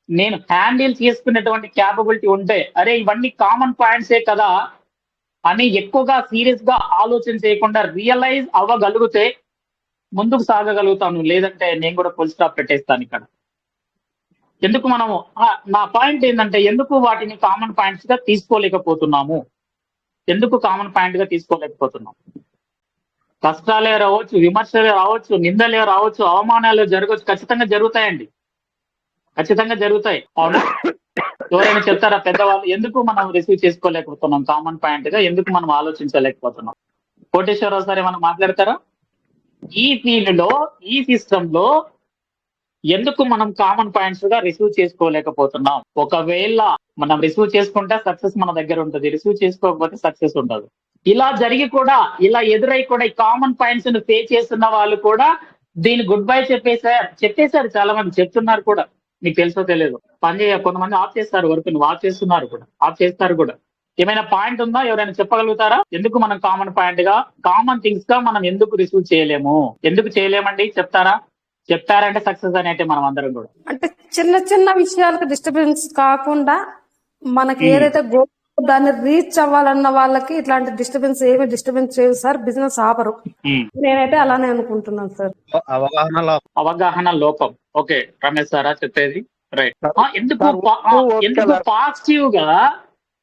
నేను హ్యాండిల్ చేసుకునేటువంటి క్యాపబిలిటీ ఉంటే, అరే ఇవన్నీ కామన్ పాయింట్సే కదా అని ఎక్కువగా సీరియస్ గా ఆలోచన చేయకుండా రియలైజ్ అవ్వగలిగితే ముందుకు సాగగలుగుతాను. లేదంటే నేను కూడా ఫుల్ స్టాప్ పెట్టేస్తాను ఇక్కడ. ఎందుకు మనము నా పాయింట్ ఏంటంటే, ఎందుకు వాటిని కామన్ పాయింట్స్ గా తీసుకోలేకపోతున్నాము? ఎందుకు కామన్ పాయింట్ గా తీసుకోలేకపోతున్నాం? కష్టాలే రావచ్చు, విమర్శలే రావచ్చు, నిందలే రావచ్చు, అవమానాలు జరగవచ్చు, ఖచ్చితంగా జరుగుతాయండి, ఖచ్చితంగా జరుగుతాయి, అవునా. ఎవరైనా చెప్తారా పెద్దవాళ్ళు? ఎందుకు మనం రిసీవ్ చేసుకోలేకపోతున్నాం కామన్ పాయింట్ గా? ఎందుకు మనం ఆలోచించలేకపోతున్నాం? కోటేశ్వరరావు సార్ ఏమైనా మాట్లాడతారా? ఈ ఫీల్డ్ లో, ఈ సిస్టమ్ లో ఎందుకు మనం కామన్ పాయింట్స్ గా రిసీవ్ చేసుకోలేకపోతున్నాం? ఒకవేళ మనం రిసీవ్ చేసుకుంటే సక్సెస్ మన దగ్గర ఉంటుంది, రిసీవ్ చేసుకోకపోతే సక్సెస్ ఉండదు. ఇలా జరిగి కూడా, ఇలా ఎదురై కూడా ఈ కామన్ పాయింట్స్ ను పే చేస్తున్న వాళ్ళు కూడా దీని గుడ్ బై చెప్పేశారు. చాలా మంది చెప్తున్నారు కూడా, మీకు తెలుసో తెలియదు. కొంతమంది ఆఫ్ చేస్తారు, వర్క్ ఆఫ్ చేస్తున్నారు కూడా, ఆఫ్ చేస్తారు కూడా. ఏమైనా పాయింట్ ఉందా? ఎవరైనా చెప్పగలుగుతారా? ఎందుకు మనం కామన్ పాయింట్ గా, కామన్ థింగ్స్ గా మనం ఎందుకు రిసీవ్ చేయలేము? ఎందుకు చేయలేమండి? చెప్తారా? చెప్తారంటే సక్సెస్ అనేటే మనం అందరం కూడా. అంటే చిన్న చిన్న విషయాలకు డిస్టర్బెన్స్ కాకుండా మనకి ఏదైతే గోల్ దాన్ని రీచ్ అవ్వాలన్న వాళ్ళకి ఇట్లాంటి డిస్టర్బెన్స్ చేయవు సార్, బిజినెస్ ఆపరు. నేనైతే అలానే అనుకుంటున్నాను సార్. అవగాహన లోపం. ఓకే, రమేష్ సారా చెప్పేది రైట్. ఎందుకు పాజిటివ్ గా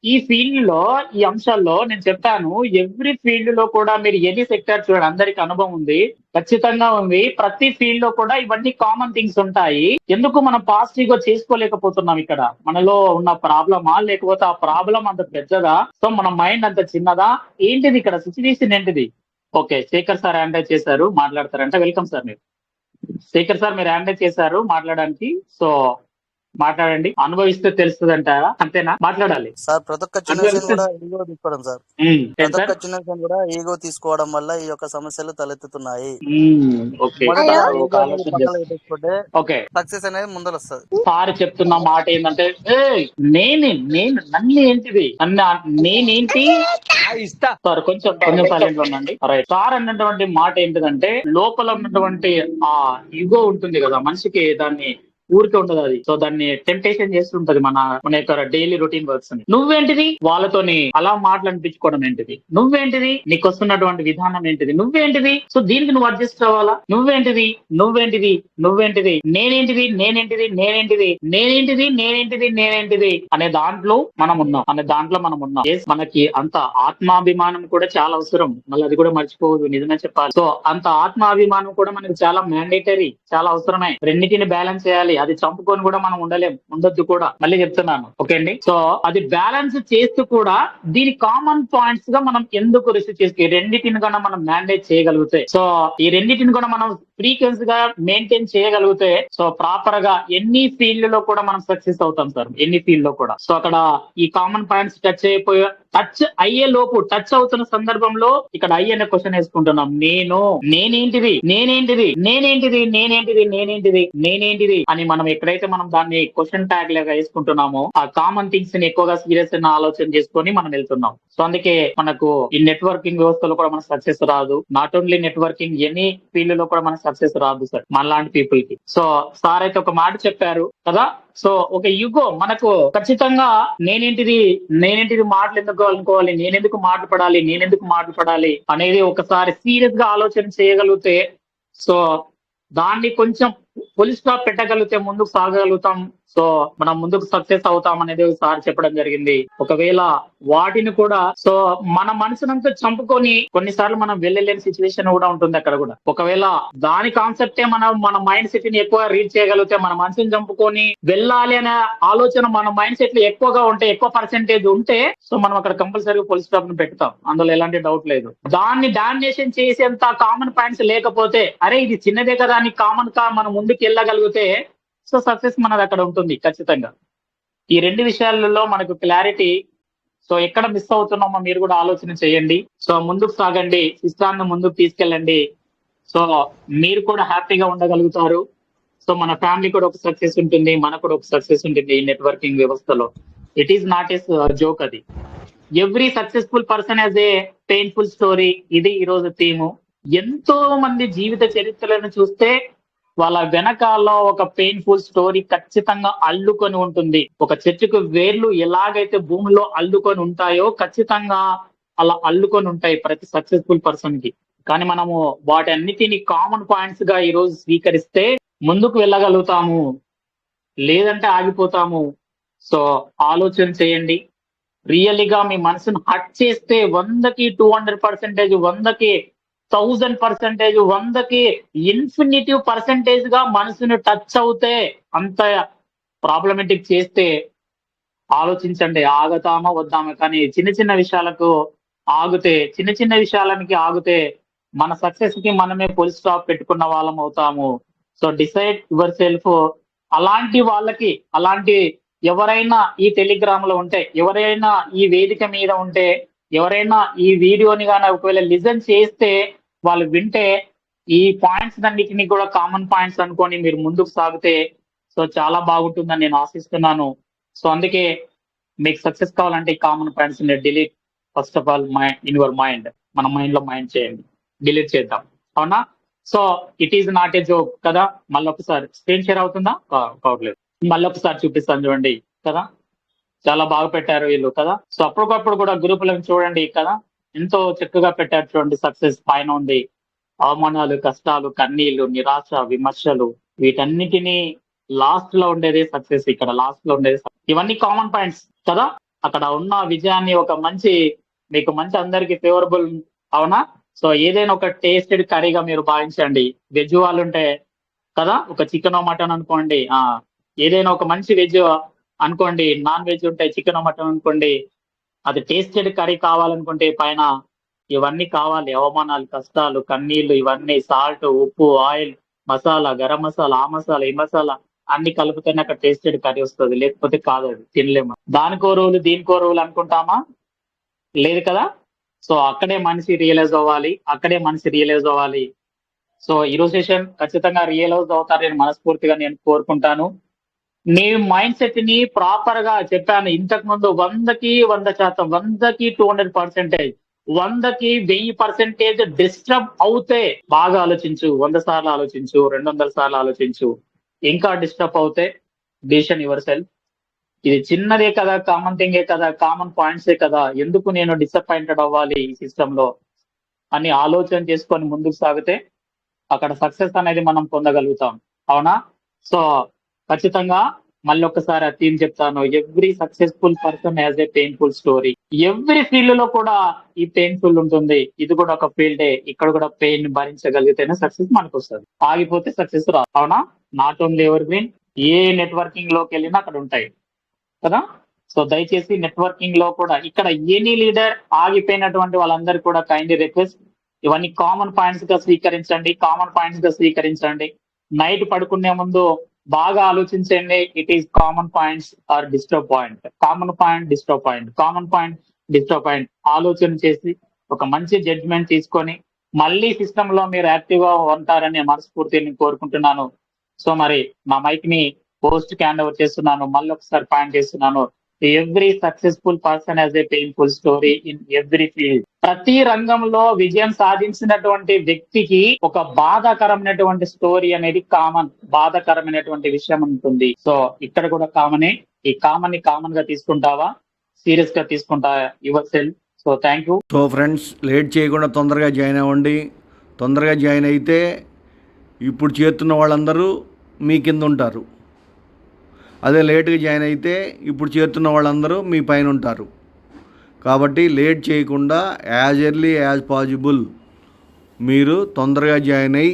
ఈ ఫీల్డ్ లో, ఈ అంశాల్లో నేను చెప్పాను, ఎవ్రీ ఫీల్డ్ లో కూడా మీరు ఎనీ సెక్టర్ చూడండి, అందరికి అనుభవం ఉంది, ఖచ్చితంగా ఉంది. ప్రతి ఫీల్డ్ లో కూడా ఇవన్నీ కామన్ థింగ్స్ ఉంటాయి. ఎందుకు మనం పాజిటివ్ గా చేసుకోలేకపోతున్నాం? ఇక్కడ మనలో ఉన్న ప్రాబ్లమా, లేకపోతే ఆ ప్రాబ్లం అంత పెద్దదా? సో మన మైండ్ అంత చిన్నదా? ఏంటిది ఇక్కడ సిచ్యువేషన్ ఏంటిది? ఓకే, శేఖర్ సార్ హ్యాండ్ చేశారు, మాట్లాడతారంటే వెల్కమ్ సార్. మీరు శేఖర్ సార్ మీరు హ్యాండ్ చేశారు మాట్లాడడానికి, సో మాట్లాడండి. అనుభవిస్తే తెలుస్తుంది అంటారా? అంతేనా? మాట్లాడాలి సార్. ప్రతి ఒక్క చిన్న విషయం కూడా ఈగో తీసుకోవడం సార్. ప్రతి ఒక్క చిన్న విషయం కూడా ఈగో తీసుకోవడం వల్ల ఈ యొక్క సమస్యలు తలెత్తుతున్నాయి. సక్సెస్ అనేది ముందర వస్తుంది. సార్ చెప్తున్న మాట ఏంటంటే, నన్ను ఏంటిది, నేనేంటి సార్, కొంచెం సైలెంట్ ఉండండి. సార్ అన్నటువంటి మాట ఏంటిదంటే, లోపల ఉన్నటువంటి ఆ ఈగో ఉంటుంది కదా మనిషికి, దాన్ని ఊరికే ఉండదు అది. సో దాన్ని టెంప్టేషన్ చేస్తుంటది మన యొక్క డైలీ రొటీన్ వర్క్స్ ని. నువ్వేంటిది వాళ్ళతోని అలా మాట్లాడిపించుకోవడం ఏంటిది? నువ్వేంటిది నీకు వస్తున్నటువంటి విధానం ఏంటిది? నువ్వేంటిది? సో దీనికి నువ్వు అడ్జస్ట్ అవ్వాలా? నువ్వేంటిది నువ్వేంటిది నువ్వేంటిది నేనేంటిది నేనేంటిది నేనేంటిది నేనేంటిది నేనేంటిది నేనేంటిది అనే దాంట్లో మనం ఉన్నాం. మనకి అంత ఆత్మాభిమానం కూడా చాలా అవసరం, మళ్ళీ అది కూడా మర్చిపోవద్దు, నిజమే చెప్పాలి. సో అంత ఆత్మాభిమానం కూడా మనకి చాలా మ్యాండేటరీ, చాలా అవసరమే. రెండింటిని బ్యాలెన్స్ చేయాలి. అది చంపుకొని కూడా మనం ఉండొద్దు కూడా, మళ్ళీ చెప్తున్నాను. ఓకే అండి. సో అది బ్యాలెన్స్ చేస్తూ కూడా దీని కామన్ పాయింట్స్ గా మనం ఎందుకు రిసీవ్ చేసి రెండింటిని కూడా మనం మ్యాండేట్ చేయగలిగితే, సో ఈ రెండింటిని కూడా మనం ఫ్రీక్వెన్సీ గా మెయింటైన్ చేయగలిగితే, సో ప్రాపర్ గా ఎన్ని ఫీల్డ్ లో కూడా మనం సక్సెస్ అవుతాం సార్, ఎన్ని ఫీల్డ్ లో కూడా. సో అక్కడ ఈ కామన్ పాయింట్స్ టచ్ అయ్యే లోపు, టచ్ అవుతున్న సందర్భంలో ఇక్కడ అనే క్వశ్చన్ వేసుకుంటున్నాం. నేనేంటిది అని మనం ఎక్కడైతే మనం దాన్ని క్వశ్చన్ ట్యాగ్ లాగా వేసుకుంటున్నామో, ఆ కామన్ థింగ్స్ ని ఎక్కువగా సీరియస్ గా ఆలోచన చేసుకొని మనం వెళ్తున్నాం. సో అందుకే మనకు ఈ నెట్వర్కింగ్ వ్యవస్థలో కూడా మనకు సక్సెస్ రాదు. Not only networking, any field లో కూడా మనకు సక్సెస్ రాదు సార్, మనలాంటి పీపుల్ కి. సో సార్ అయితే ఒక మాట చెప్పారు కదా, సో ఒక యుగో మనకు ఖచ్చితంగా నేనేంటిది మాటలు ఎందుకు అనుకోవాలి, నేనెందుకు మాట్లాడాలి అనేది ఒకసారి సీరియస్ గా ఆలోచన చేయగలిగితే, సో దాన్ని కొంచెం ఫుల్ స్టాప్ పెట్టగలిగితే ముందుకు సాగగలుగుతాం. సో మనం ముందుకు సక్సెస్ అవుతాం అనేది సార్ చెప్పడం జరిగింది. ఒకవేళ వాటిని కూడా, సో మన మనసునంతా చంపుకొని కొన్నిసార్లు మనం వెళ్ళలేని సిచ్యువేషన్ కూడా ఉంటుంది అక్కడ కూడా. ఒకవేళ దాని కాన్సెప్టే మన మైండ్ సెట్ ని ఎక్కువ రీడ్ చేయగలిగితే, మన మనసుని చంపుకొని వెళ్ళాలి అనే ఆలోచన మన మైండ్ సెట్ లో ఎక్కువగా ఉంటే, ఎక్కువ పర్సెంటేజ్ ఉంటే, సో మనం అక్కడ కంపల్సరీగా ఫుల్ స్టాప్ ని పెడతాం, అందులో ఎలాంటి డౌట్ లేదు. దాన్ని డామినేషన్ చేసేంత కామన్ పాయింట్స్ లేకపోతే, అరే ఇది చిన్నదే కదా అని కామన్ గా మనం ముందుకు వెళ్ళగలిగితే, సో సక్సెస్ మనది అక్కడ ఉంటుంది ఖచ్చితంగా. ఈ 2 విషయాలలో మనకు క్లారిటీ. సో ఎక్కడ మిస్ అవుతున్నామో మీరు కూడా ఆలోచన చేయండి. సో ముందుకు సాగండి, సిస్టాన్ని ముందుకు తీసుకెళ్ళండి. సో మీరు కూడా హ్యాపీగా ఉండగలుగుతారు. సో మన ఫ్యామిలీ కూడా ఒక సక్సెస్ ఉంటుంది, మనకు కూడా ఒక సక్సెస్ ఉంటుంది ఈ నెట్వర్కింగ్ వ్యవస్థలో. It is not as joke అది. Every successful person as a painful story. ఇది ఈ రోజు థీము. ఎంతో మంది జీవిత చరిత్రలను చూస్తే వాళ్ళ వెనకాల ఒక పెయిన్ఫుల్ స్టోరీ ఖచ్చితంగా అల్లుకొని ఉంటుంది. ఒక చెట్టుకు వేర్లు ఎలాగైతే భూమిలో అల్లుకొని ఉంటాయో ఖచ్చితంగా అలా అల్లుకొని ఉంటాయి ప్రతి సక్సెస్ఫుల్ పర్సన్ కి. కానీ మనము వాటన్నిటిని కామన్ పాయింట్స్ గా ఈ రోజు స్వీకరిస్తే ముందుకు వెళ్ళగలుగుతాము, లేదంటే ఆగిపోతాము. సో ఆలోచన చేయండి. రియల్గా మీ మనసును హట్ చేస్తే 100కి 200%, 100కి 1000%, 100కి ఇన్ఫినిటివ్ పర్సెంటేజ్ గా మనసును టచ్ అవుతే, అంత ప్రాబ్లమేటిక్ చేస్తే ఆలోచించండి, ఆగుతామా వద్దామా. కానీ చిన్న చిన్న విషయాలకు ఆగితే, చిన్న చిన్న విషయాలకి ఆగితే మన సక్సెస్ కి మనమే ఫుల్ స్టాప్ పెట్టుకున్న వాళ్ళం అవుతాము. So decide your self. అలాంటి వాళ్ళకి, అలాంటి ఎవరైనా ఈ టెలిగ్రామ్ లో ఉంటే, ఎవరైనా ఈ వేదిక మీద ఉంటే, ఎవరైనా ఈ వీడియోని కానీ ఒకవేళ లిజన్ చేస్తే, వాళ్ళు వింటే ఈ పాయింట్స్ అన్నిటిని కూడా కామన్ పాయింట్స్ అనుకొని మీరు ముందుకు సాగితే సో చాలా బాగుంటుందని నేను ఆశిస్తున్నాను. సో అందుకే మీకు సక్సెస్ కావాలంటే ఈ common points delete first of all in your mind. మన మైండ్ లో మైండ్ చేయండి, డిలీట్ చేద్దాం. అవునా? So it is not A joke కదా. మళ్ళీ ఒకసారి స్క్రీన్ షేర్ అవుతుందా? కావట్లేదు. మళ్ళీ ఒకసారి చూపిస్తాను చూడండి కదా. చాలా బాగా పెట్టారు వీళ్ళు కదా. సో అప్పటికప్పుడు కూడా గ్రూపులను చూడండి కదా, ఎంతో చక్కగా పెట్టారు చూడండి. సక్సెస్ పైన ఉంది, అవమానాలు, కష్టాలు, కన్నీళ్లు, నిరాశ, విమర్శలు, వీటన్నిటినీ లాస్ట్ లో ఉండేది సక్సెస్. ఇక్కడ లాస్ట్ లో ఉండేది ఇవన్నీ కామన్ పాయింట్స్ కదా. అక్కడ ఉన్న విజయాన్ని ఒక మంచి, మీకు మంచి అందరికి ఫేవరబుల్. అవునా? సో ఏదైనా ఒక టేస్టెడ్ కర్రీగా మీరు భావించండి. వెజ్ వాళ్ళు ఉంటే కదా, ఒక చికెన్ మటన్ అనుకోండి, ఏదైనా ఒక మంచి వెజ్ అనుకోండి, నాన్ వెజ్ ఉంటే చికెన్ మటన్ అనుకోండి, అది టేస్టెడ్ కర్రీ కావాలనుకుంటే పైన ఇవన్నీ కావాలి. అవమానాలు, కష్టాలు, కన్నీళ్లు, ఇవన్నీ సాల్ట్, ఉప్పు, ఆయిల్, మసాలా, గరం మసాలా, ఆ మసాలా, ఈ మసాలా అన్ని కలిపితేనే అక్కడ టేస్టెడ్ కర్రీ వస్తుంది. లేకపోతే కాదు, అది తినలేము. దానికో రోజులు దీనికో రోజులు అనుకుంటామా? లేదు కదా. సో అక్కడే మనిషి రియలైజ్ అవ్వాలి, అక్కడే మనిషి రియలైజ్ అవ్వాలి. సో ఈరోజు సెషన్ ఖచ్చితంగా రియలైజ్ అవుతారని మనస్ఫూర్తిగా నేను కోరుకుంటాను. మీ మైండ్ సెట్ ని ప్రాపర్ గా చెప్పాను ఇంతకు ముందు. 100కి 100%, 100కి 200%, 100కి 1000% డిస్టర్బ్ అవుతే బాగా ఆలోచించు. 100 సార్లు ఆలోచించు, 200 సార్లు ఆలోచించు. ఇంకా డిస్టర్బ్ అవుతే డిసిషన్ యువర్ సెల్ఫ్. ఇది చిన్నదే కదా, కామన్ థింగే కదా, కామన్ పాయింట్సే కదా, ఎందుకు నేను డిసప్పాయింటెడ్ అవ్వాలి ఈ సిస్టమ్ లో అని ఆలోచన చేసుకొని ముందుకు సాగితే అక్కడ సక్సెస్ అనేది మనం పొందగలుగుతాం. అవునా? సో ఖచ్చితంగా మళ్ళీ ఒకసారి ఆ థీమ్ చెప్తాను. Every successful person has a painful story. Every field లో కూడా ఈ పెయిన్ఫుల్ ఉంటుంది. ఇది కూడా ఒక ఫీల్డే. ఇక్కడ కూడా పెయిన్ భరించగలిగితేనే సక్సెస్ మనకు వస్తుంది. ఆగిపోతే సక్సెస్ రాదు. అవునా? Not only ever green, A networking లోకి వెళ్ళినా అక్కడ ఉంటాయి కదా. సో దయచేసి నెట్వర్కింగ్ లో కూడా ఇక్కడ ఎనీ లీడర్ ఆగిపోయినటువంటి వాళ్ళందరూ కూడా కైండ్లీ రిక్వెస్ట్, ఇవన్నీ కామన్ పాయింట్స్ గా స్వీకరించండి, కామన్ పాయింట్స్ గా స్వీకరించండి. నైట్ పడుకునే ముందు బాగా ఆలోచించండి. It is common points or disturb point, common point, disturb point, common point, disturb point. ఆలోచన చేసి ఒక మంచి జడ్జ్మెంట్ తీసుకొని మళ్ళీ సిస్టమ్ లో మీరు యాక్టివ్ గా ఉంటారని మనస్ఫూర్తిని కోరుకుంటున్నాను. సో మరి నా మైక్ ని పోస్ట్ హ్యాండ్ ఓవర్ చేస్తున్నాను. మళ్ళీ ఒకసారి పాయింట్ చేస్తున్నాను. Every successful person has a painful story in every field. ప్రతి రంగంలో విజయం సాధించినటువంటి వ్యక్తికి ఒక బాధాకరమైనటువంటి స్టోరీ అనేది కామన్, బాధాకరమైనటువంటి విషయం ఉంటుంది. సో ఇక్కడ కూడా కామనే. ఈ కామన్ ని కామన్ గా తీసుకుంటావా, సీరియస్ గా తీసుకుంటావా your self. So thank you. So friends, late చేయకుండా తొందరగా జాయిన్ అవ్వండి. తొందరగా జాయిన్ అయితే ఇప్పుడు చేస్తున్న వాళ్ళందరూ మీ కింద ఉంటారు. అదే లేట్గా జాయిన్ అయితే ఇప్పుడు చేస్తున్న వాళ్ళందరూ మీ పైన ఉంటారు. కాబట్టి లేట్ చేయకుండా యాజ్ ఎర్లీ యాజ్ పాసిబుల్ మీరు తొందరగా జాయిన్ అయ్యి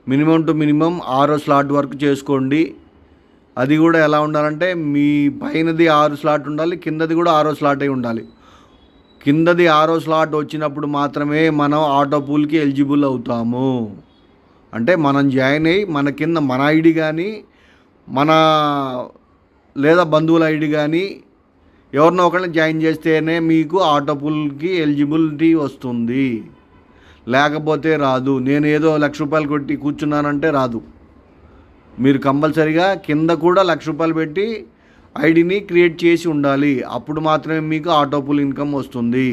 మినిమం టు మినిమం 6 స్లాట్ వరకు చేసుకోండి. అది కూడా ఎలా ఉండాలంటే మీ పైనది 6 స్లాట్ ఉండాలి, కిందది కూడా 6 స్లాట్ అయి ఉండాలి. కిందది 6 స్లాట్ వచ్చినప్పుడు మాత్రమే మనం ఆటో పూల్కి ఎలిజిబుల్ అవుతాము. అంటే మనం జాయిన్ అయ్యి మన కింద మన ఐడి కానీ మన లేదా బంధువుల ఐడి కానీ ఎవరినో ఒకరిని జాయిన్ చేస్తేనే మీకు ఆటోపుల్కి ఎలిజిబిలిటీ వస్తుంది, లేకపోతే రాదు. నేను ఏదో ₹1,00,000 కొట్టి కూర్చున్నానంటే రాదు. మీరు కంపల్సరిగా కింద కూడా ₹1,00,000 పెట్టి ఐడిని క్రియేట్ చేసి ఉండాలి. అప్పుడు మాత్రమే మీకు ఆటోపుల్ ఇన్కమ్ వస్తుంది.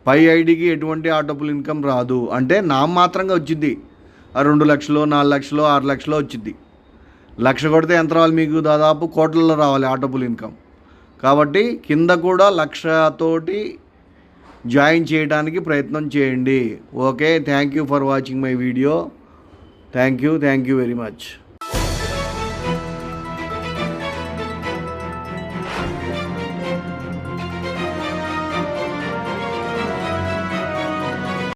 పై ఐడికి ఎటువంటి ఆటోపుల్ ఇన్కమ్ రాదు. అంటే నామమాత్రంగా వచ్చింది. 2 లక్షలు, 4 లక్షలు, 6 లక్షలు వచ్చింది. 1,00,000 కొడితే ఎంత రావాలి మీకు? దాదాపు కోట్లలో రావాలి ఆటోపుల్ ఇన్కమ్. కాబట్టి కింద కూడా 1,00,000 తోటి జాయిన్ చేయడానికి ప్రయత్నం చేయండి. Okay, thank you for watching my video. Thank you very much.